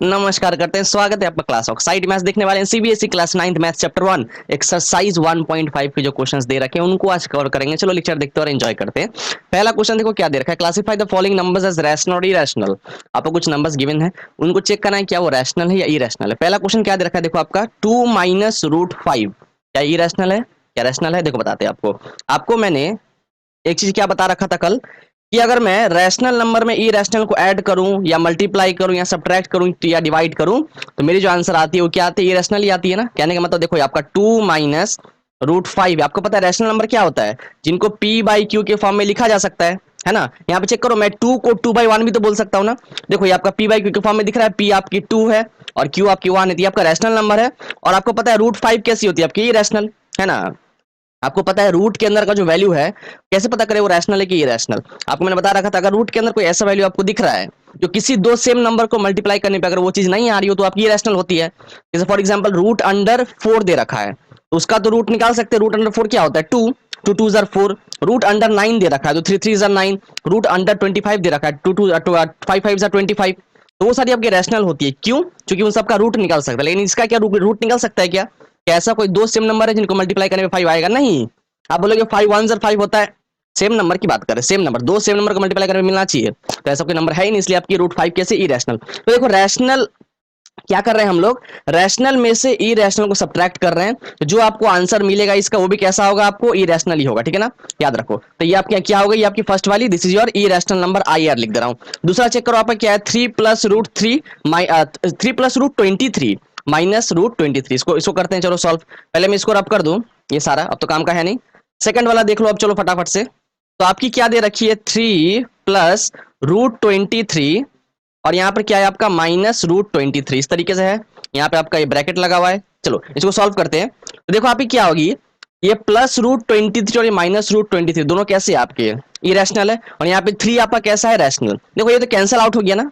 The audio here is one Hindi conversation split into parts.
नमस्कार करते हैं, स्वागत है आपका क्लास ऑफ साइड मैथ्स देखने वाले हैं। CBSE class 9th maths chapter 1 exercise 1.5 के जो क्वेश्चंस दे रखे हैं उनको आज कवर करेंगे। चलो लेक्चर देखते हैं और एंजॉय करते हैं। पहला क्वेश्चन देखो क्या दे रखा है, classify the following numbers as rational और इरेशनल। आपको कुछ नंबर्स गिवन है, उनको चेक करना है क्या वो रैशनल है या इरेशनल है। पहला क्वेश्चन क्या दे रखा है, देखो आपका 2 माइनस रूट 5 क्या इरेशनल है क्या रैशनल है। देखो बताते हैं आपको मैंने एक चीज क्या बता रखा था कल कि अगर मैं रैशनल नंबर में इरेशनल को ऐड करूं या मल्टीप्लाई करूं या सब्ट्रैक्ट करूं या डिवाइड करूं तो मेरी जो आंसर आती है वो क्या आती है, इरेशनल ही आती है ना। कहने का मतलब देखो ये आपका 2 माइनस रूट 5, आपको पता है रैशनल नंबर क्या होता है, जिनको p बाई क्यू के फॉर्म में लिखा जा सकता है ना। यहाँ पे चेक करो, मैं 2 को 2 बाई 1 भी तो बोल सकता हूँ ना। देखो ये आपका p बाई क्यू के फॉर्म में दिख रहा है, p आपकी 2 है और q आपकी 1 है, तो ये आपका रैशनल नंबर है। और आपको पता है रूट 5 कैसी होती है आपकी, इरेशनल है ना। आपको पता है रूट के अंदर का जो वैल्यू है कैसे पता करें वो रैशनल है कि इरेशनल। आपको मैंने बता रखा था अगर रूट के अंदर कोई ऐसा वैल्यू आपको दिख रहा है जो किसी दो सेम नंबर को मल्टीप्लाई करने पे अगर वो चीज नहीं आ रही हो तो आपकी इरेशनल होती है। जैसे फॉर एग्जांपल रूट अंडर 4 दे रखा है तो उसका तो रूट निकाल सकते हैं। रूट अंडर 4 क्या होता है, 2, 2 2 जार 4। रूट अंडर 9 दे रखा है तो 3 3 जार 9। रूट अंडर 25 दे रखा है 2 2 5 5 जार 25। तो वो सारी आपकी रैशनल होती है, क्यों? क्योंकि उन सबका रूट निकाल सकता है। लेकिन इसका क्या रूट निकाल सकता है क्या? क्या ऐसा कोई दो सेम नंबर है जिनको मल्टीप्लाई करने पे 5 आएगा? नहीं। आप बोलोगे 5 1 जार 5 होता है, सेम नंबर की बात करें, सेम नंबर, दो सेम नंबर को मल्टीप्लाई करने में मिलना चाहिए, तो ऐसा कोई नंबर है ही नहीं, इसलिए आपकी रूट 5 कैसे इरेशनल। तो देखो रैशनल क्या कर रहे हैं हम लोग, रैशनल में से इरेशनल को सब्ट्रैक्ट कर रहे हैं, तो जो आपको आंसर मिलेगा इसका वो भी कैसा होगा, आपको इरेशनल ही होगा, ठीक है ना। याद रखो, तो ये आपकी क्या होगा, ये आपकी फर्स्ट वाली, this is your irrational number, I R लिख दे रहा हूं। दूसरा चेक करो आपका क्या है, 3 plus root 3 3 plus root 23 minus root 23। इसको करते हैं, चलो सॉल्व। पहले मैं इसको रब कर दूं, ये सारा अब तो काम का है नहीं। सेकंड वाला देख लो अब, चलो फटाफट से। तो आपकी क्या दे रखी है, 3 प्लस रूट 23 और यहाँ पर क्या है आपका माइनस रूट 23, इस तरीके से है। यहाँ पे आपका ये ब्रैकेट लगा हुआ है। चलो इसको सॉल्व करते हैं, तो देखो आपकी क्या होगी, ये प्लस रूट 23 और ये माइनस रूट 23 दोनों कैसे हैं आपके, इरेशनल है। और यहाँ पे 3 आपका कैसा है, रैशनल। देखो ये तो कैंसिल आउट हो गया ना।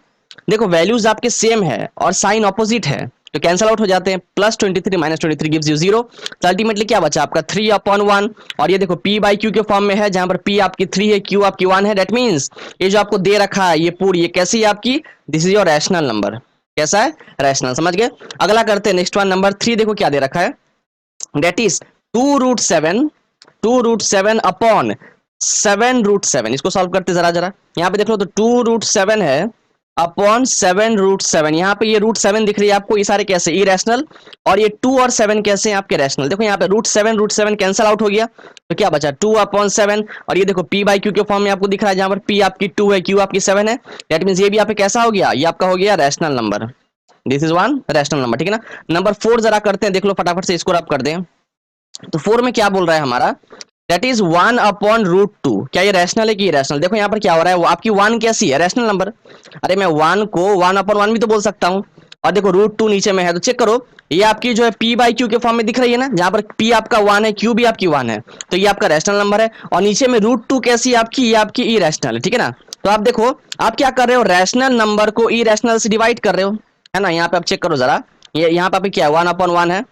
देखो वैल्यूज आपके सेम है और साइन ऑपोजिट है तो कैंसिल आउट हो जाते हैं। Plus 23 minus 23 gives you 0। तो अल्टीमेटली क्या बचा आपका 3/1। और ये देखो p बाई क्यू के फॉर्म में है, जहां पर p आपकी 3 है, q आपकी 1 है। दैट मींस ये जो आपको दे रखा है ये पूरी, ये कैसी है आपकी, this is your rational number. कैसा है, रैशनल, समझ गए। अगला करते हैं नेक्स्ट वन, नंबर 3 देखो क्या दे रखा है, दैट इज 2√7, 2√7 अपॉन 7√7। इसको सॉल्व करते जरा जरा, यहाँ पे देख लो तो 2√7 है अपॉन 7√7। यहाँ पे ये √7 दिख रही है आपको, ये सारे कैसे इरेशनल, और ये 2 और 7 कैसे हैं आपके रैशनल। देखो यहाँ पे √7 कैंसिल आउट हो गया तो क्या बचा 2/7। और ये देखो p बाई क्यू के फॉर्म में आपको दिख रहा है, जहां पर p आपकी 2 है, q आपकी 7 है। दैट मींस ये भी यहाँ पे कैसा हो गया, ये आपका हो गया rational number. This is one rational number, ठीक है ना। नंबर 4 जरा करते हैं, देख लो फटाफट से, इसको रब कर दें। तो 4 में क्या बोल रहा है हमारा, दैट इज 1/√2। क्या ये रैशनल है कि इरेशनल? देखो यहाँ पर क्या हो रहा है, वो आपकी 1 कैसी है, रैशनल नंबर। अरे मैं 1 को 1/1 भी तो बोल सकता हूँ। और देखो √2 नीचे में है तो चेक करो, ये आपकी जो है p बाई क्यू के फॉर्म में दिख रही है ना, जहां पर p आपका 1 है, q भी आपकी 1 है, तो ये आपका रैशनल नंबर है। और नीचे में √2 कैसी है आपकी, ये आपकी इरेशनल है, ठीक है ना। तो आप देखो आप क्या कर रहे हो, रैशनल नंबर को इरेशनल से डिवाइड कर रहे हो, है ना। यहाँ पे आप चेक करो जरा, ये यहाँ पे क्या है, 1/1 है।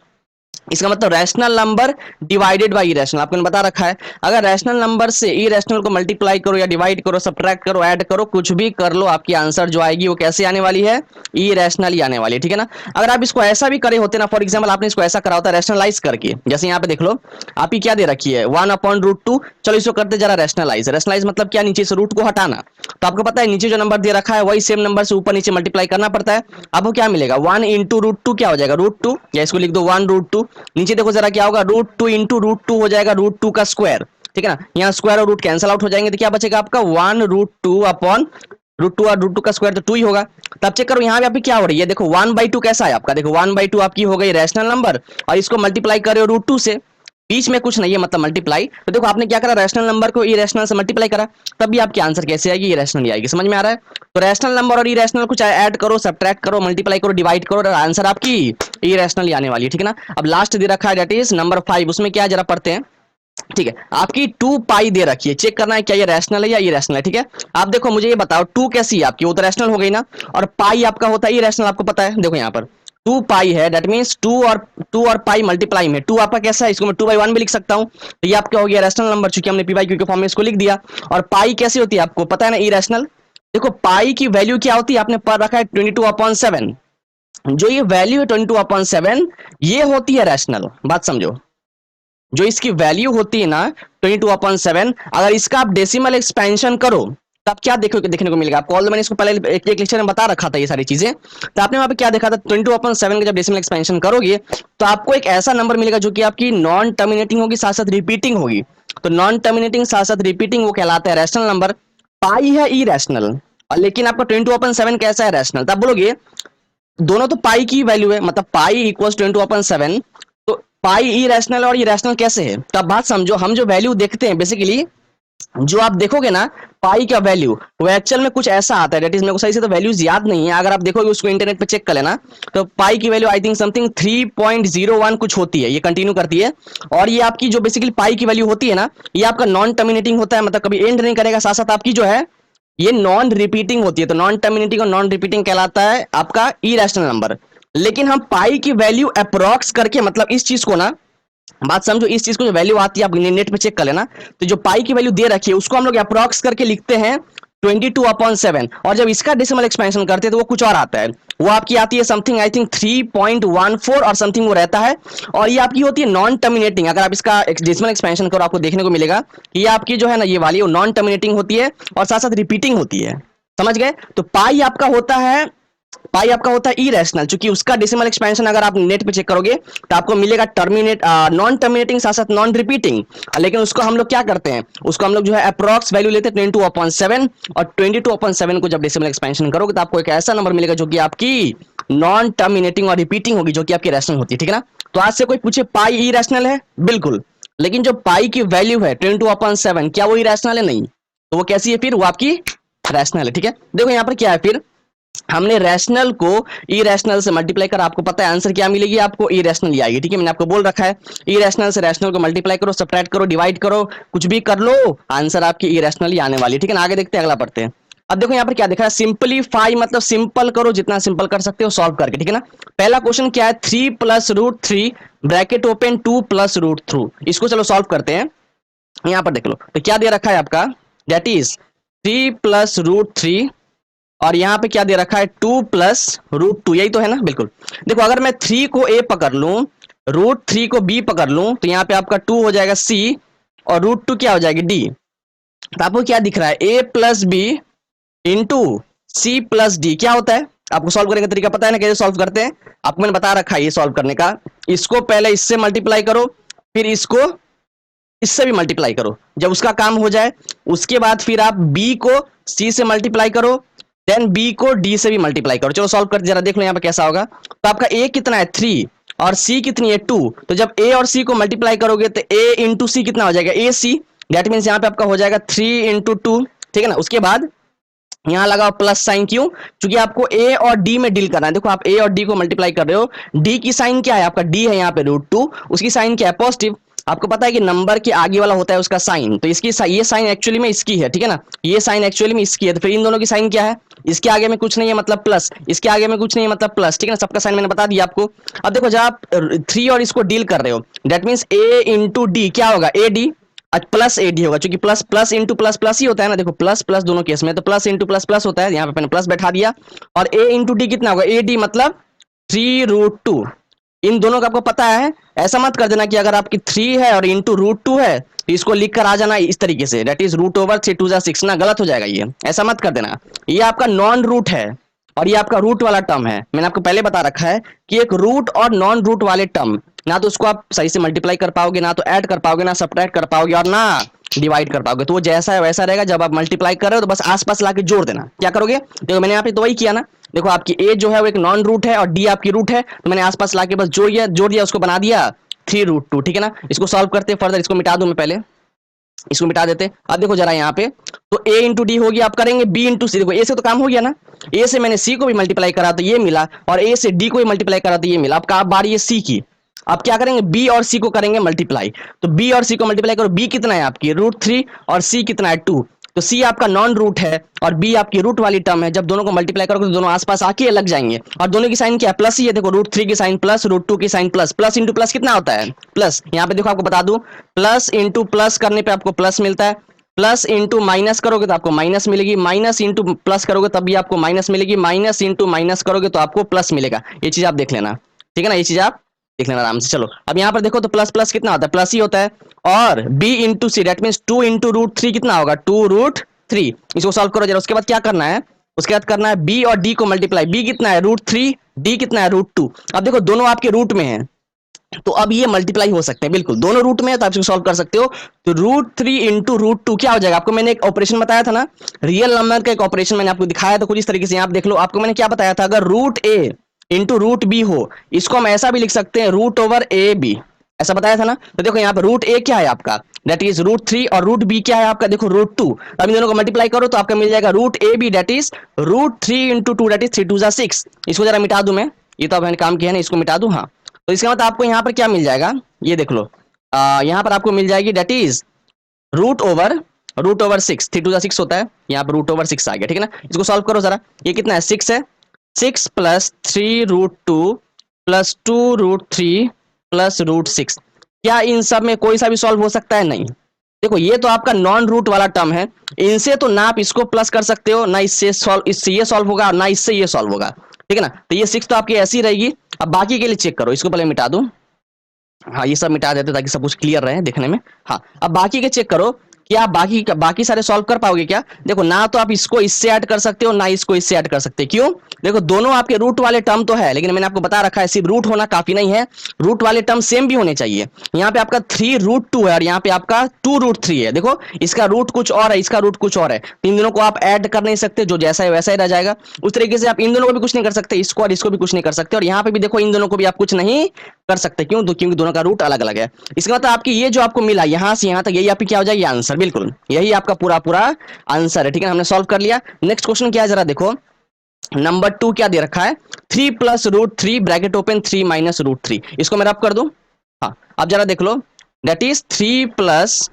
इसका मतलब rational number divided by irrational, आपको बता रखा है अगर रैशनल नंबर से इरेशनल को मल्टीप्लाई करो या डिवाइड करो, सब्ट्रैक्ट करो, ऐड करो, कुछ भी कर लो, आपकी आंसर जो आएगी वो कैसे आने वाली है, इरेशनल ही आने वाली है, ठीक है ना। अगर आप इसको ऐसा भी करे होते ना, फॉर एग्जांपल आपने इसको ऐसा करा होता रैशनलाइज करके, जैसे यहाँ पे देख लो आपकी क्या दे रखी है 1/√2। चलो इसको करते जरा रैशनलाइज। रैशनलाइज मतलब क्या, नीचे से रूट को हटाना। तो आपको पता है नीचे जो नंबर दे रखा है वही सेम नंबर से ऊपर नीचे मल्टीप्लाई करना पड़ता है। आपको क्या मिलेगा, 1 इंटू √2 क्या हो जाएगा, √2, या इसको लिख दो 1√2। नीचे देखो जरा क्या होगा, √2 इंटू √2 हो जाएगा √2 का स्क्वायर, ठीक है ना। यहाँ स्क्वायर और रूट कैंसिल आउट हो जाएंगे तो क्या बचेगा आपका 1√2 अपॉन √2, और √2 का स्क्वायर तो 2 ही होगा। तब चेक करो यहाँ पे आपकी क्या हो रही है, देखो 1/2 कैसा है आपका, देखो 1/2 आपकी हो गई रैशनल नंबर, और इसको मल्टीप्लाई कर रहे हो √2 से, बीच में कुछ नहीं है मतलब मल्टीप्लाई। तो देखो आपने क्या करा, रैशनल नंबर को इरेशनल से मल्टीप्लाई करा, तब भी आपकी आंसर कैसे आएगी, इरेशनल आएगी। समझ में आ रहा है। तो रैशनल नंबर और इरेशनल को चाहे ऐड करो, सब्ट्रैक्ट करो, मल्टीप्लाई करो, डिवाइड करो, आंसर आपकी इरेशनल आने वाली है, ठीक है ना। अब लास्ट दे रखा है दैट इज नंबर 5, उसमें क्या जरा पढ़ते हैं। ठीक है, आपकी 2 पाई दे रखी है, चेक करना है क्या ये रैशनल है या इरेशनल है, ठीक है। आप देखो मुझे ये बताओ 2 कैसी है आपकी, वो तो रैशनल हो गई ना, और पाई आपका होता है इरेशनल, आपको पता है। देखो यहाँ पर 2 पाई है, दैट मींस 2 और पाई मल्टीप्लाई में 2 आपका कैसा है, इसको मैं 2/1 भी लिख सकता हूँ, तो ये आपका हो गया रैशनल नंबर, चूंकि हमने p बाई क्यू के फॉर्म में इसको लिख दिया। और पाई कैसी होती है आपको पता है ना, इरेशनल। देखो पाई की वैल्यू क्या होती है, आपने पढ़ रखा है 22/7, जो ये वैल्यू है 22/7 ये होती है रैशनल, बात समझो। जो इसकी वैल्यू होती है ना 22/7, अगर इसका आप डेसिमल एक्सपेंशन करो तब क्या देखोगे, देखने को मिलेगा आपको। ऑल मैंने इसको पहले एक लेक्चर में बता रखा था ये सारी चीजें। तो आपने वहां पे क्या देखा था, 22/7 का जब डेसिमल एक्सपेंशन करोगे तो आपको एक ऐसा नंबर मिलेगा जो कि आपकी नॉन टर्मिनेटिंग होगी, साथ साथ रिपीटिंग होगी। तो नॉन टर्मिनेटिंग साथ साथ रिपीटिंग वो कहलाता है रैशनल नंबर। पाई है ई रैशनल, और लेकिन आपका 22/7 कैसा है, रैशनल। तब बोलोगे दोनों तो पाई की वैल्यू है, मतलब पाई इक्वल्स 22/7, तो पाई इरेशनल और इरेशनल कैसे है। तो आप बात समझो, हम जो वैल्यू देखते हैं बेसिकली, जो आप देखोगे ना पाई का वैल्यू, वो एक्चुअल में कुछ ऐसा आता है। डेट इज, मेरे को सही से तो वैल्यूज याद नहीं है, अगर आप देखोगे उसको इंटरनेट पे चेक कर लेना। तो पाई की वैल्यू आई थिंक समथिंग 3.01 कुछ होती है, ये कंटिन्यू करती है। और ये आपकी जो बेसिकली पाई की वैल्यू होती है ना, ये आपका नॉन टर्मिनेटिंग होता है, मतलब कभी एंड नहीं करेगा, साथ साथ आपकी जो है ये नॉन रिपीटिंग होती है। तो नॉन टर्मिनेटिंग और नॉन रिपीटिंग कहलाता है आपका इरेशनल नंबर। लेकिन हम पाई की वैल्यू अप्रोक्स करके, मतलब इस चीज को ना, बात समझो, इस चीज को जो वैल्यू आती है आप नेट पे चेक कर लेना। तो जो पाई की वैल्यू दे रखी है उसको हम लोग अप्रोक्स करके लिखते हैं 22/7, और जब इसका डेसिमल एक्सपेंशन करते हैं तो वो कुछ और आता है। वो आपकी आती है समथिंग आई थिंक 3.14 और समथिंग वो रहता है। और ये आपकी होती है नॉन टर्मिनेटिंग। अगर आप इसका डेसिमल एक्सपेंशन करो आपको देखने को मिलेगा कि ये आपकी जो है ना ये वाली वो नॉन टर्मिनेटिंग होती है और साथ साथ रिपीटिंग होती है। समझ गए। तो पाई आपका होता है इरेशनल, क्योंकि उसका डेसिमल एक्सपेंशन अगर आप नेट पे चेक करोगे तो आपको मिलेगा टर्मिनेट नॉन टर्मिनेटिंग साथ साथ नॉन रिपीटिंग। लेकिन उसको हम लोग क्या करते हैं, उसको हम लोग जो है अप्रॉक्स वैल्यू लेते हैं 22/7, और 22/7 को जब डेसिमल एक्सपेंशन करोगे तो आपको एक ऐसा नंबर मिलेगा जो कि आपकी नॉन टर्मिनेटिंग और रिपीटिंग होगी, जो कि आपकी रैशनल होती है। ठीक है ना। तो आज से कोई पूछे पाई इरेशनल है, बिल्कुल। लेकिन जो पाई की वैल्यू है 22/7, क्या वो इरेशनल है, नहीं। तो वो कैसी है फिर, वो आपकी रैशनल है। ठीक है। देखो यहाँ पर क्या है, फिर हमने रैशनल को इरेशनल से मल्टीप्लाई करा, आपको पता है आंसर क्या मिलेगी, आपको इरेशनल ही आएगी। ठीक है, मैंने आपको बोल रखा है इरेशनल से रैशनल को मल्टीप्लाई करो, सब्ट्रैक्ट करो, डिवाइड करो, कुछ भी कर लो, आंसर आपकी इरेशनल ही आने वाली है। ठीक है ना। आगे देखते हैं, अगला पढ़ते हैं। अब देखो यहाँ पर क्या दिखा है, सिंपलीफाई मतलब सिंपल करो, जितना सिंपल कर सकते हो सॉल्व करके। ठीक है ना। पहला क्वेश्चन क्या है, 3+√3 ब्रैकेट ओपन 2+√2, इसको चलो सॉल्व करते हैं। यहाँ पर देख लो तो क्या दे रखा है आपका, दैट इज 3+√3, और यहाँ पे क्या दे रखा है 2+√2, यही तो है ना, बिल्कुल। देखो अगर मैं 3 को ए पकड़ लूं, √3 को बी पकड़ लूं, तो यहाँ पे आपका 2 हो जाएगा सी, और √2 क्या हो जाएगी डी। तो आपको क्या दिख रहा है, a+b इंटू c+d क्या होता है। आपको सॉल्व करने का तरीका पता है ना, कैसे सॉल्व करते हैं, आपको मैंने बता रखा है ये सॉल्व करने का। इसको पहले इससे मल्टीप्लाई करो, फिर इसको इससे भी मल्टीप्लाई करो, जब उसका काम हो जाए उसके बाद फिर आप b को c से मल्टीप्लाई करो, देन b को d से भी मल्टीप्लाई करो। चलो सॉल्व करते जरा देख लो यहाँ पे कैसा होगा। तो आपका a कितना है 3 और c कितनी है 2, तो जब a और c को मल्टीप्लाई करोगे तो a इंटू सी कितना हो जाएगा ac, दैट मीन्स यहाँ पे आपका हो जाएगा 3 इंटू 2। ठीक है ना। उसके बाद यहाँ लगाओ प्लस साइन, क्यों, क्योंकि आपको ए और डी में डील करना है। देखो आप ए और डी को मल्टीप्लाई कर रहे हो, डी की साइन क्या है, आपका डी है यहाँ पे √2, उसकी साइन क्या है पॉजिटिव। आपको पता है कि नंबर के आगे वाला होता है उसका साइन, तो इसकी ये साइन एक्चुअली में इसकी है। ठीक है ना। ये साइन एक्चुअली में इसकी है, तो फिर इन दोनों की साइन क्या है, इसके आगे में कुछ नहीं है मतलब प्लस, इसके आगे में कुछ नहीं है मतलब प्लस। ठीक है ना। सबका साइन मैंने बता दिया आपको। अब देखो जब आप 3 और इसको डील कर रहे हो, that means A into D क्या होगा, A D plus A D होगा, क्योंकि plus plus into plus plus ही होता है ना। देखो प्लस प्लस दोनों केस में, तो प्लस इंटू प्लस प्लस होता है, यहाँ पे मैंने प्लस बैठा दिया। और ए इंटू डी कितना होगा, ए डी मतलब 3√2। इन दोनों का आपको पता है, ऐसा मत कर देना कि अगर आपकी 3 है और इंटू √2 है तो इसको लिख कर आ जाना इस तरीके से, दैट इज √3 ना, गलत हो जाएगा ये, ऐसा मत कर देना। ये आपका नॉन रूट है और ये आपका रूट वाला टर्म है। मैंने आपको पहले बता रखा है कि एक रूट और नॉन रूट वाले टर्म ना तो उसको आप सही से मल्टीप्लाई कर पाओगे, ना तो ऐड कर पाओगे, ना सब्ट्रैक्ट कर पाओगे, और ना डिवाइड कर पाओगे। तो वो जैसा है वैसा रहेगा। जब आप मल्टीप्लाई कर रहे हो तो बस आसपास लाके जोड़ देना। क्या करोगे, देखो मैंने यहाँ पे तो वही किया ना। देखो आपकी ए जो है वो एक नॉन रूट है और डी आपकी रूट है, तो मैंने आसपास लाके बस जोड़ दिया, उसको बना दिया 3√2। ठीक है ना। इसको सॉल्व करते फर्दर, इसको मिटा दूं मैं पहले, इसको मिटा देते। अब देखो जरा यहाँ पे, तो a इंटू डी हो गया, आप करेंगे b इंटू सी। देखो a से तो काम हो गया ना, a से मैंने c को भी मल्टीप्लाई करा तो ये मिला, और a से d को भी मल्टीप्लाई करा तो ये मिला। अब आप बारी है c की, आप क्या करेंगे b और c को करेंगे मल्टीप्लाई। तो b और c को मल्टीप्लाई करो, b कितना है आपकी √3 और c कितना है 2, तो c आपका नॉन रूट है और b आपकी रूट वाली टर्म है। जब दोनों को मल्टीप्लाई करोगे तो दोनों आसपास आके लग जाएंगे, और दोनों की साइन क्या है, प्लस ही है। देखो √3 की साइन प्लस, √2 की sign plus, plus into plus कितना होता है प्लस। यहाँ पे देखो आपको बता दूं, प्लस इंटू प्लस करने पे आपको प्लस मिलता है, प्लस इंटू माइनस करोगे तो आपको माइनस मिलेगी, माइनस इंटू प्लस करोगे तब भी आपको माइनस मिलेगी, माइनस इंटू माइनस करोगे तो आपको प्लस मिलेगा। ये चीज आप देख लेना, ठीक है ना, ये चीज आप देख लेना आराम से। चलो अब यहाँ पर देखो तो प्लस प्लस कितना होता है, प्लस ही होता है। और b into c that means 2 into root three कितना होगा, 2√3। इसको सॉल्व करो जरा। उसके बाद क्या करना है, उसके बाद करना है b और d को मल्टीप्लाई। b कितना है √3, d कितना है √2। अब देखो दोनों आपके रूट में है तो अब ये मल्टीप्लाई हो सकते हैं, बिल्कुल दोनों रूट में है तो आप इसको सॉल्व कर सकते हो। तो √3 इंटू √2 क्या हो जाएगा, आपको मैंने एक ऑपरेशन बताया था ना, रियल नंबर का एक ऑपरेशन मैंने आपको दिखाया था कुछ इस तरीके से। आप देख लो, आपको मैंने क्या बताया था, अगर √a इंटू √b हो, इसको हम ऐसा भी लिख सकते हैं √/ab, ऐसा बताया था ना। तो देखो यहाँ पे √a क्या है आपका, दैट इज √3, और √b क्या है आपका, देखो √2। अब इन दोनों को मल्टीप्लाई करो तो आपका मिल जाएगा √ab, that is √3 into 2, that is 3×2=6। इसको जरा मिटा दूं मैं, ये तो अब मैंने काम किया है ना, इसको मिटा दूं। हाँ, तो इसका मतलब आपको यहाँ पर क्या मिल जाएगा, ये देख लो, यहाँ पर आपको मिल जाएगी दैट इज √6। 3×2=6 होता है, यहाँ पर √6 आ गया, ठीक है ना। इसको सॉल्व करो जरा, ये कितना है, 6 है, 6 प्लस 3√2 प्लस 2√3 प्लस √6। क्या इन सब में कोई सा भी सॉल्व हो सकता है, नहीं। देखो ये तो आपका नॉन रूट वाला टर्म है, इनसे तो ना आप इसको प्लस कर सकते हो, ना इससे ये सॉल्व होगा, ना इससे ये सॉल्व होगा, ठीक है ना। तो ये 6 तो आपकी ऐसी रहेगी। अब बाकी के लिए चेक करो, इसको पहले मिटा दूं। हाँ, ये सब मिटा देते ताकि सब कुछ क्लियर रहे देखने में। हाँ, अब बाकी के चेक करो, क्या आप बाकी सारे सॉल्व कर पाओगे क्या। देखो ना तो आप इसको इससे ऐड कर सकते हो, ना इसको इससे ऐड कर सकते, क्यों। देखो दोनों आपके रूट वाले टर्म तो है, लेकिन मैंने आपको बता रखा है सिर्फ रूट होना काफी नहीं है, रूट वाले टर्म सेम भी होने चाहिए। यहाँ पे आपका 3√2 है और यहाँ पे आपका 2√3 है। देखो इसका रूट कुछ और है, इसका रूट कुछ और है, इन दोनों को आप ऐड कर नहीं सकते, जो जैसा है वैसा ही रह जाएगा। उस तरीके से आप इन दोनों को भी कुछ नहीं कर सकते, इसको और इसको भी कुछ नहीं कर सकते, और यहाँ पे भी देखो इन दोनों को भी आप कुछ नहीं कर सकते, क्यों, क्योंकि दोनों का रूट अलग अलग है। इसका मतलब आपकी ये जो आपको मिला यहाँ से यहाँ तक, यही आपकी क्या हो जाएगी, आंसर, बिल्कुल यही आपका पूरा पूरा आंसर है, ठीक है। हमने सॉल्व कर लिया। नेक्स्ट क्वेश्चन क्या है जरा देखो, नंबर 2 क्या दे रखा है, 3 प्लस √3 ब्रैकेट ओपन 3 माइनस √3। इसको मैं रब कर दूं। हाँ, अब जरा देख लो, दैट इज 3 प्लस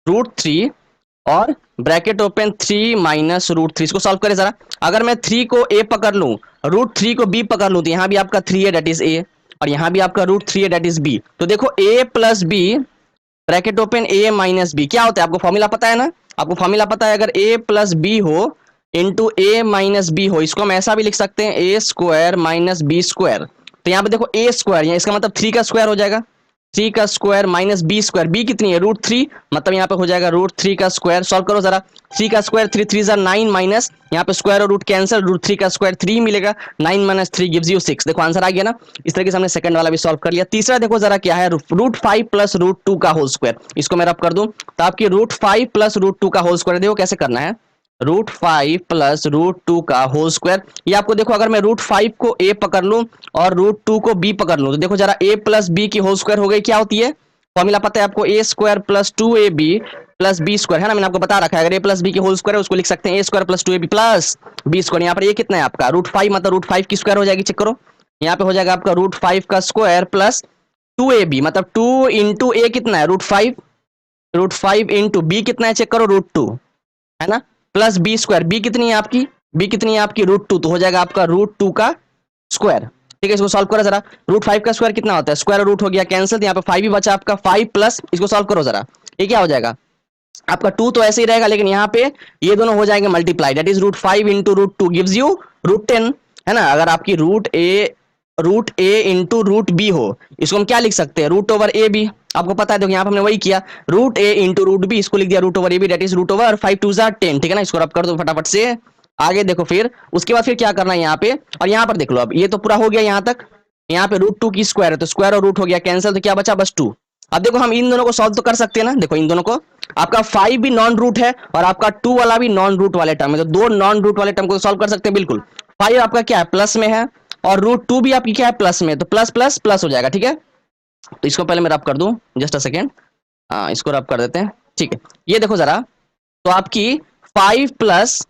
√3 और ब्रैकेट ओपन 3 माइनस √3। इसको सॉल्व करें जरा। अगर मैं 3 को a पकड़ लूं, √3 को b पकड़ लूं, तो यहाँ भी आपका 3 है, दैट इज a, और यहाँ भी आपका √3 है, दैट इज b। तो देखो a plus b bracket open a minus b क्या होता है, आपको फॉर्मूला पता है ना, आपको फॉर्मूला पता है, अगर a प्लस बी हो इंटू a माइनस बी हो, इसको हम ऐसा भी लिख सकते हैं a² माइनस b²। तो यहाँ पे देखो a², इसका मतलब 3 का स्क्वायर हो जाएगा, 3 का स्क्वायर माइनस b², b कितनी है √3, मतलब यहाँ पे हो जाएगा √3 का स्क्वायर। सॉल्व करो जरा, 3 का स्क्वायर 3 3 9 माइनस यहाँ पे स्क्वायर और रूट कैंसिल, √3 का स्क्वायर 3 मिलेगा, 9 माइनस 3 गिव्स यू 6। देखो आंसर आ गया ना। इस तरीके से हमने सेकंड वाला भी सॉल्व कर लिया। तीसरा देखो जरा क्या है, √5 प्लस √2 का होल स्क्वायर। इसको मैं रब कर दूं तो आपकी √5 प्लस √2 का होल स्क्वायर, देखो कैसे करना है, √5 प्लस √2 का होल स्क्वायर। ये आपको देखो, अगर मैं √5 को a पकड़ लूं और √2 को b पकड़ लूं, तो देखो जरा a प्लस b की होल स्क्वायर हो गई, क्या होती है, फॉर्मूला पता है आपको, a² plus 2ab plus b² है ना, मैंने आपको बता रखा है, अगर a प्लस b की होल स्क्वायर है उसको लिख सकते हैं a² plus 2ab plus b²। यहाँ पर ये कितना है आपका √5, मतलब √5 की स्क्वायर हो जाएगी, चेक करो, यहाँ पे हो जाएगा आपका √5 का स्क्वायर प्लस 2ab, मतलब 2 इंटू a कितना है √5 इंटू b कितना है, चेक करो √2 है ना, प्लस b², b कितनी है आपकी, b कितनी है आपकी √2, तो हो जाएगा आपका √2 का स्क्वायर, ठीक है। इसको सॉल्व करो जरा, √5 का स्क्वायर कितना होता है, स्क्वायर रूट हो गया कैंसिल, यहाँ पे 5 ही बचा आपका, 5 प्लस, इसको सॉल्व करो जरा, ये क्या हो जाएगा आपका 2 तो ऐसे ही रहेगा, लेकिन यहाँ पे ये दोनों हो जाएंगे multiply, that is √5 into √2 gives you √10, है ना। अगर आपकी √a इंटू √b हो, इसको हम क्या लिख सकते हैं, √/ab, आपको पता है, देखो यहाँ पे हमने वही किया, √a इंटू √b, इसको लिख दिया √/ab, दैट इज √5 2 10, ठीक है ना। इसको रब कर दो फटाफट से, आगे देखो फिर उसके बाद फिर क्या करना है यहाँ पे, और यहाँ पर देख लो, अब ये तो पूरा हो गया यहाँ तक, यहाँ पे √2 की स्क्वायर है तो स्क्वायर और रूट हो गया कैंसिल, तो क्या बचा बस 2। अब देखो हम इन दोनों को सॉल्व तो कर सकते हैं ना, देखो इन दोनों को, आपका 5 भी नॉन रूट है और आपका 2 वाला भी नॉन रूट वाले टर्म है, तो दो नॉन रूट वाले टर्म को सॉल्व कर सकते हैं, बिल्कुल। 5 आपका क्या है प्लस में है, और √2 भी आपकी क्या है प्लस में, तो प्लस प्लस प्लस हो जाएगा, ठीक है। तो इसको पहले मैं रब कर दूं, जस्ट अ सेकेंड, इसको रब कर देते हैं, ठीक है। ये देखो जरा, तो आपकी 5 प्लस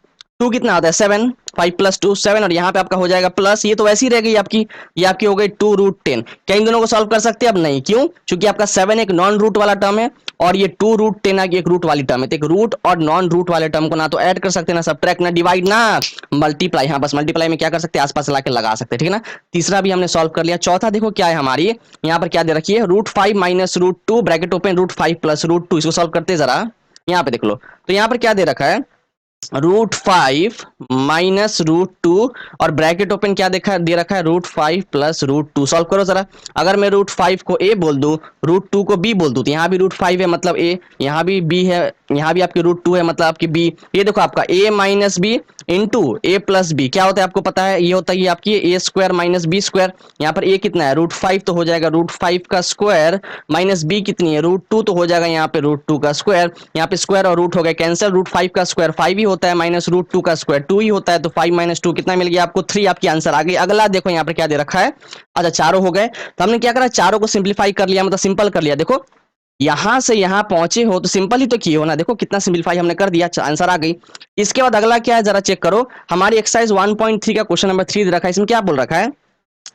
2 कितना होता है 7, 5 प्लस 2 7, और यहाँ पे आपका हो जाएगा प्लस, ये तो वैसी रह गई आपकी, ये आपकी हो गई 2√10। क्या इन दोनों को सॉल्व कर सकते हैं, अब नहीं, क्यों, क्योंकि आपका 7 एक नॉन रूट वाला टर्म है और ये 2√10 एक रूट वाली टर्म है, तो एक रूट और नॉन रूट वाले टर्म को ना तो ऐड कर सकते हैं, ना सब्ट्रैक्ट, ना डिवाइड, ना मल्टीप्लाई। हाँ, बस मल्टीप्लाई में क्या कर सकते हैं, आसपास ला के लगा सकते हैं, ठीक है ना। तीसरा भी हमने सॉल्व कर लिया। चौथा देखो क्या है हमारी, यहाँ पर क्या दे रखी है, √5 माइनस √2 ब्रैकेट ओपन √5 प्लस √2, इसको सॉल्व करते जरा। यहाँ पे देख लो, तो यहाँ पर क्या दे रखा है, √5 माइनस √2 और ब्रैकेट ओपन क्या देखा दे रखा है, √5 प्लस √2। सॉल्व करो जरा। अगर मैं √5 को a बोल दूं, √2 को b बोल दूं, तो यहाँ भी √5 है मतलब a, यहाँ भी b है, यहाँ भी आपकी √2 है मतलब आपकी b। ये देखो आपका a minus b into a plus b क्या होता है आपको पता है, ये होता है आपकी ए स्क्वायर माइनस बी स्क्वायर। यहाँ पर a कितना है, √5 तो हो जाएगा √5 का स्क्वायर माइनस b कितनी है, √2 तो हो जाएगा यहाँ पे √2 का स्क्वायर। यहाँ पे स्क्वायर और रूट हो गया कैंसिल, √5 का स्क्वायर 5 ही होता है माइनस √2 का स्क्वायर 2 ही होता है, तो 5 माइनस 2 कितना मिल गया आपको 3। आपकी आंसर आ गई। अगला देखो यहाँ पर क्या दे रखा है, अच्छा चारों हो गए, तो हमने क्या करा, चारों को सिंप्लीफाई कर लिया, मतलब सिंपल कर लिया। देखो यहां से यहां पहुंचे हो तो सिंपल ही तो किए हो ना, देखो कितना सिंप्लीफाई हमने कर दिया, आंसर आ गई। इसके बाद अगला क्या है जरा चेक करो, हमारी एक्सरसाइज 1.3 का क्वेश्चन नंबर 3 दे रखा है, इसमें क्या बोल रखा है,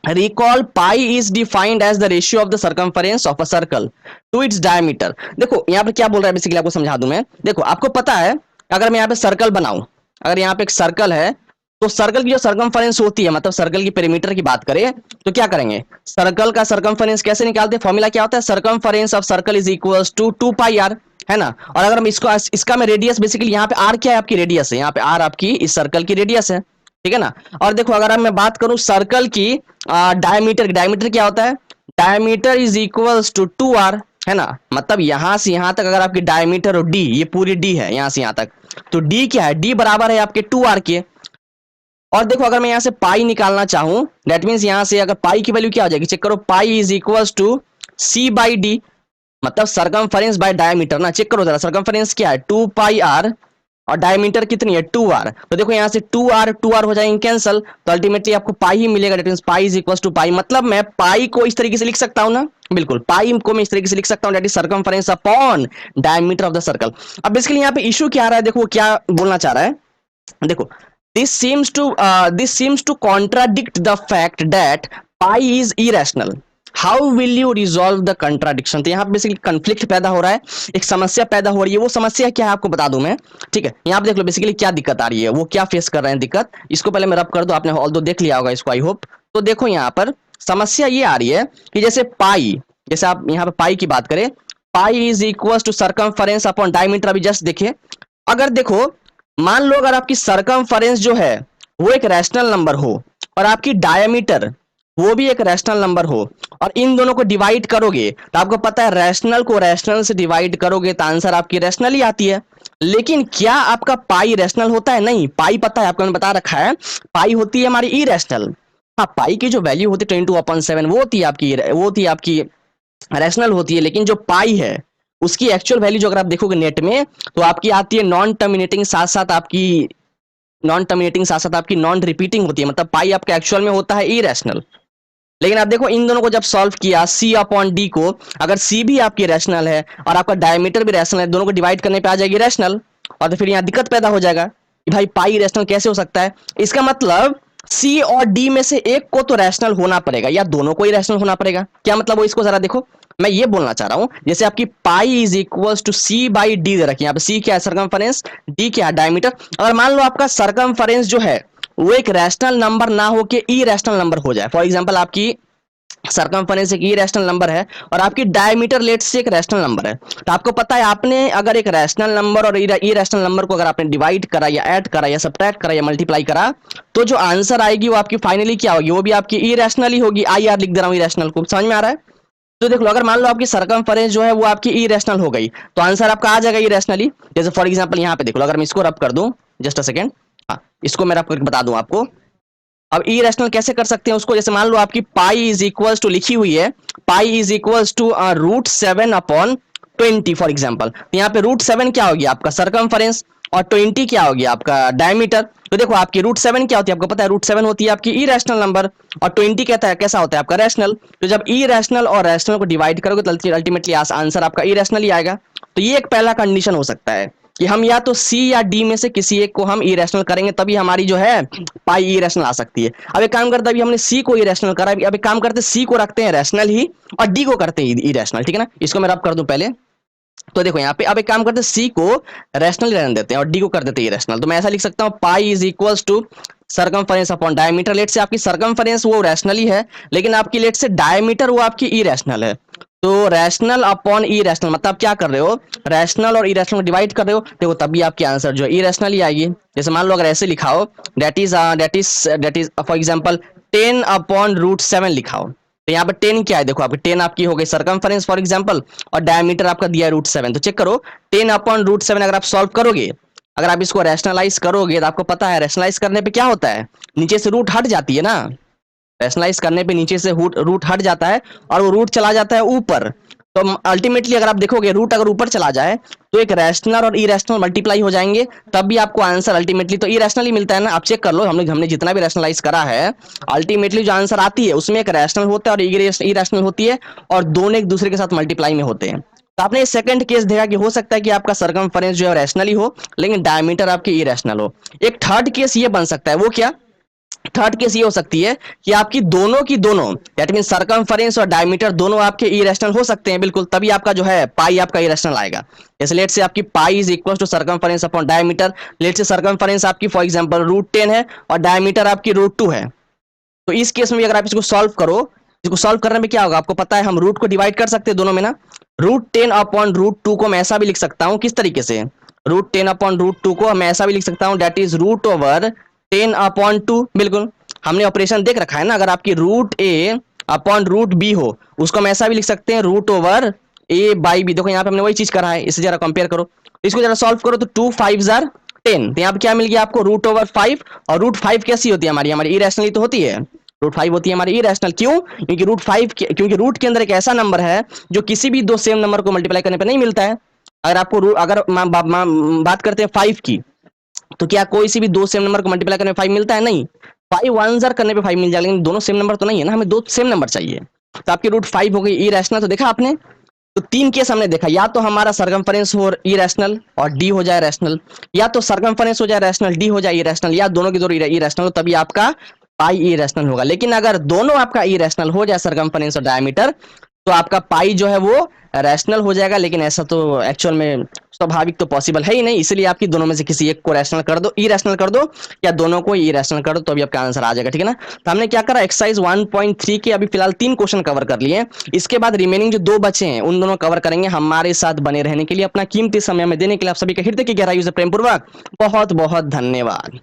recall pi is defined as the ratio of the circumference of a circle to its diameter। देखो यहाँ पे क्या बोल रहा है, बेसिकली आपको समझा दूं मैं। देखो आपको पता है, अगर मैं यहाँ पे सर्कल बनाऊं, अगर यहाँ पे एक सर्कल है, तो सर्कल की जो सर्कमफरेंस होती है, मतलब सर्कल की पेरीमीटर की बात करें, तो क्या करेंगे, सर्कल का सर्कमफरेंस कैसे निकालते हैं, फॉर्मूला क्या होता है, circumference of circle is equals to 2πr, है ना। और अगर हम इसका में रेडियस, बेसिकली यहाँ पे आर क्या है आपकी रेडियस है, यहाँ पे आर आपकी इस सर्कल की रेडियस है, ठीक है ना। और देखो अगर मैं बात करूं सर्कल की डायमीटर, डायमीटर क्या होता है, diameter is equals to 2r, है ना। मतलब यहां से यहां तक अगर आपकी डायमीटर और डी, ये पूरी डी है यहां से यहां तक, तो डी क्या है, डी बराबर है आपके 2r के। और देखो अगर मैं यहां से पाई निकालना चाहूं, दैट मींस यहां से अगर पाई की वैल्यू क्या हो जाएगी, चेक करो, पाई इज इक्वल्स टू c/d, मतलब सर्कमफरेंस बाय डायमीटर ना। चेक करो जरा, सर्कमफरेंस क्या है 2πr और डायमीटर कितनी है 2r, तो देखो यहां से 2r हो जाएंगे कैंसिल, तो अल्टीमेटली आपको पाई ही मिलेगा, that means pi is equals to pi. मतलब मैं पाई को इस तरीके से लिख सकता हूं ना, बिल्कुल पाई को मैं इस तरीके से लिख सकता हूं, that is circumference upon diameter of the circle. अब बेसिकली यहां पे इशू क्या आ रहा है, देखो क्या बोलना चाह रहा है, देखो this seems to contradict the fact that pi is irrational। How will you resolve the contradiction, तो यहाँ पे बेसिकली कंफ्लिक्ट पैदा हो रहा है, एक समस्या पैदा हो रही है। वो समस्या क्या है आपको बता दूं मैं, ठीक है। यहाँ पे देख लो बेसिकली क्या दिक्कत आ रही है, वो क्या फेस कर रहे हैं दिक्कत, इसको पहले मैं रब कर दो, आपने ऑल दो देख लिया होगा इसको आई होप। तो देखो यहाँ पर समस्या ये आ रही है कि जैसे पाई, जैसे आप यहाँ पे पाई की बात करें, pi is equal to circumference upon diameter. अभी जस्ट देखिए, अगर देखो मान लो अगर आपकी सर्कमफरेंस जो है वो एक रैशनल नंबर हो और आपकी डायमीटर वो भी एक रैशनल नंबर हो, और इन दोनों को डिवाइड करोगे तो आपको पता है रैशनल को रैशनल से डिवाइड करोगे तो आंसर आपकी रैशनल ही आती है। लेकिन क्या आपका पाई रैशनल होता है, नहीं, पाई पता है आपको, मैंने बता रखा है, पाई होती है हमारी इरेशनल। हाँ, पाई की जो वैल्यू होती है 22/7 वो होती है आपकी रैशनल होती है, लेकिन जो पाई है उसकी एक्चुअल वैल्यू जो अगर आप देखोगे नेट में, तो आपकी आती है नॉन टर्मिनेटिंग, साथ साथ आपकी नॉन रिपीटिंग होती है, मतलब पाई आपका एक्चुअल में होता है इरेशनल। लेकिन आप देखो इन दोनों को जब सॉल्व किया c अपॉन डी को, अगर c भी आपकी रैशनल है और आपका डायमीटर भी रैशनल है, दोनों को डिवाइड करने पे आ जाएगी रैशनल, और तो फिर यहाँ दिक्कत पैदा हो जाएगा कि भाई पाई रैशनल कैसे हो सकता है। इसका मतलब c और d में से एक को तो रैशनल होना पड़ेगा या दोनों को ही रैशनल होना पड़ेगा। क्या मतलब वो, इसको जरा देखो, मैं ये बोलना चाह रहा हूं, जैसे आपकी pi is equal to c/d दे रखी है, यहाँ पे c क्या है सर्कमफरेंस, d क्या है डायमीटर। अगर मान लो आपका सर्कमफरेंस जो है वो एक रैशनल नंबर ना हो के इरेशनल नंबर हो जाए, फॉर एग्जांपल आपकी सर्कमफरेंस एक इरेशनल नंबर है और आपकी डायमीटर लेट से एक रैशनल नंबर है, तो आपको पता है आपने अगर एक रैशनल नंबर और इरेशनल नंबर को अगर आपने डिवाइड करा या ऐड करा या सब्ट्रैक्ट करा या मल्टीप्लाई करा, तो जो आंसर आएगी वो आपकी फाइनली क्या होगी, वो भी आपकी इरेशनल ही होगी। आई आर लिख दे रहा हूँ इरेशनल को, समझ में आ रहा है। तो देख लो अगर मान लो आपकी सर्कमफरेंस जो है वो आपकी इरेशनल हो गई, तो आंसर आपका आ जाएगा इरेशनली। जैसे फॉर एग्जांपल यहाँ पे देख लो, अगर मैं इसको रब कर दूं, जस्ट अ सेकंड, हाँ इसको मैं रब करके बता दूं आपको। अब इरेशनल कैसे कर सकते हैं उसको, जैसे मान लो आपकी पाई इज इक्वल्स टू लिखी हुई है, pi is equals to √7/20 for example, तो यहाँ पे √7 क्या होगी आपका सर्कमफरेंस और 20 क्या होगी आपका डायमीटर। तो देखो आपकी √7 क्या होती है, आपको पता है √7 होती है आपकी इरेशनल नंबर और 20 कहता है कैसा होता है आपका रैशनल। तो जब इरेशनल और रैशनल को डिवाइड करोगे तो अल्टीमेटली आंसर आपका इरेशनल ही आएगा। तो ये एक पहला कंडीशन हो सकता है कि हम या तो सी या डी में से किसी एक को हम इरेशनल करेंगे, तभी हमारी जो है पाई इरेशनल आ सकती है। अब एक काम करते, अभी हमने सी को इरेशनल करा, अब एक काम करते सी को रखते हैं रैशनल ही और डी को करते हैं इरेशनल, ठीक है ना। इसको मैं रब कर दूं पहले, तो देखो यहाँ पे अब एक काम करते हैं सी को रैशनल रहने देते हैं और डी को कर देते हैं इरेशनल। तो मैं ऐसा लिख सकता हूँ pi is equals to circumference upon diameter. Late say आपकी सर्कमफरेंस वो रैशनल ही है, लेकिन आपकी लेट से डायमीटर वो आपकी इरेशनल है, तो रैशनल अपॉन इरेशनल मतलब क्या कर रहे हो, रैशनल और इरेशनल डिवाइड कर रहे हो, देखो तभी आपकी आंसर जो है इरेशनल ही आएगी। जैसे मान लो अगर ऐसे लिखाओ, that is for example 10 upon root 7 लिखाओ, तो यहाँ पे 10 क्या है, देखो आपकी 10 आपकी हो गई सरकमफरेंस फॉर एग्जांपल, और डायमीटर आपका दिया है रूट 7, तो चेक करो 10 अपॉन रूट 7 अगर आप सॉल्व करोगे, अगर आप इसको रैशनलाइज करोगे तो आपको पता है रैशनलाइज करने पे क्या होता है, नीचे से रूट हट जाती है ना, रैशनलाइज करने पे नीचे से रूट हट जाता है और वो रूट चला जाता है ऊपर। तो अल्टीमेटली अगर आप देखोगे रूट अगर ऊपर चला जाए तो एक रैशनल और इरेशनल मल्टीप्लाई हो जाएंगे, तब भी आपको आंसर अल्टीमेटली तो इरेशनल ही मिलता है ना। आप चेक कर लो, हमने जितना भी रैशनलाइज करा है अल्टीमेटली जो आंसर आती है उसमें एक रैशनल होता है और इरेशनल होती है, और दोनों एक दूसरे के साथ मल्टीप्लाई में होते हैं। तो आपने सेकंड केस देखा कि हो सकता है कि आपका सरकमफरेंस जो है रैशनली हो लेकिन डायमीटर आपकी इरेशनल हो। एक थर्ड केस ये बन सकता है, वो क्या, थर्ड केस ये हो सकती है कि आपकी दोनों की दोनों दैट मीन सरकमफरेंस और डायमीटर दोनों आपके इरेशनल हो सकते हैं, बिल्कुल, तभी आपका जो है पाई आपका इरेशनल आएगा। जैसे लेट से आपकी pi is equal to circumference upon diameter, late say circumference आपकी फॉर एग्जांपल रूट 10 है और डायमीटर आपकी रूट 2 है, तो इस केस में भी अगर आप इसको सॉल्व करो, इसको सॉल्व करने में क्या होगा आपको पता है, हम रूट को डिवाइड कर सकते हैं दोनों में ना। रूट 10 अपॉन रूट 2 को मैं ऐसा भी लिख सकता हूं, किस तरीके से, रूट 10 अपॉन रूट 2 को मैं ऐसा भी लिख सकता हूं that is root over 10 upon 2, बिल्कुल हमने ऑपरेशन देख रखा है ना, अगर आपकी root A upon root B हो उसको हम ऐसा भी लिख सकते हैं root over A by B, देखो यहाँ पे हमने वही चीज करा है, इसे जरा कंपेयर करो, इसको जरा सॉल्व करो तो 2 5 जार 10, तो यहाँ पे क्या मिल गया आपको रूट ओवर 5, और रूट 5 कैसी होती है हमारी, हमारी इरेशनली तो होती है, रूट 5 होती है हमारी इरेशनल, क्यों, क्योंकि रूट 5 क्योंकि रूट के अंदर एक ऐसा नंबर है जो किसी भी दो सेम नंबर को मल्टीप्लाई करने पर नहीं मिलता है। अगर आपको अगर बात करते हैं 5 की, तो क्या कोई सी भी दो सेम नंबर को मल्टीप्लाई करने में 5 मिलता है, नहीं, 5 वन जार करने पे 5 मिल जाएगा, लेकिन दोनों सेम नंबर तो नहीं है ना, हमें दो सेम नंबर चाहिए। तो आपकी रूट 5 हो गई इरेशनल, तो देखा आपने, तो तीन केस हमने देखा, या तो हमारा सरकमफरेंस हो इरेशनल और डी हो जाए रैशनल, या तो सरकमफरेंस हो जाए रैशनल डी हो जाए इरेशनल, या दोनों की दोनों इरेशनल हो, तभी आपका पाई इरेशनल होगा। लेकिन अगर दोनों आपका इरेशनल हो जाए सरकमफरेंस और डायमीटर, तो आपका पाई जो है वो रैशनल हो जाएगा, लेकिन ऐसा तो एक्चुअल में स्वाभाविक तो पॉसिबल है ही नहीं, इसलिए आपकी दोनों में से किसी एक को रैशनल कर दो, इरेशनल कर दो, या दोनों को इरेशनल कर दो, तो अभी आपका आंसर आ जाएगा, ठीक है ना। तो हमने क्या करा, एक्सरसाइज 1.3 के अभी फिलहाल 3 क्वेश्चन कवर कर लिए, इसके बाद रिमेनिंग जो 2 बचे हैं उन दोनों कवर करेंगे। हमारे साथ बने रहने के लिए, अपना कीमती समय में देने के लिए आप सभी का हृदय की गहराइयों से प्रेम पूर्वक बहुत बहुत धन्यवाद।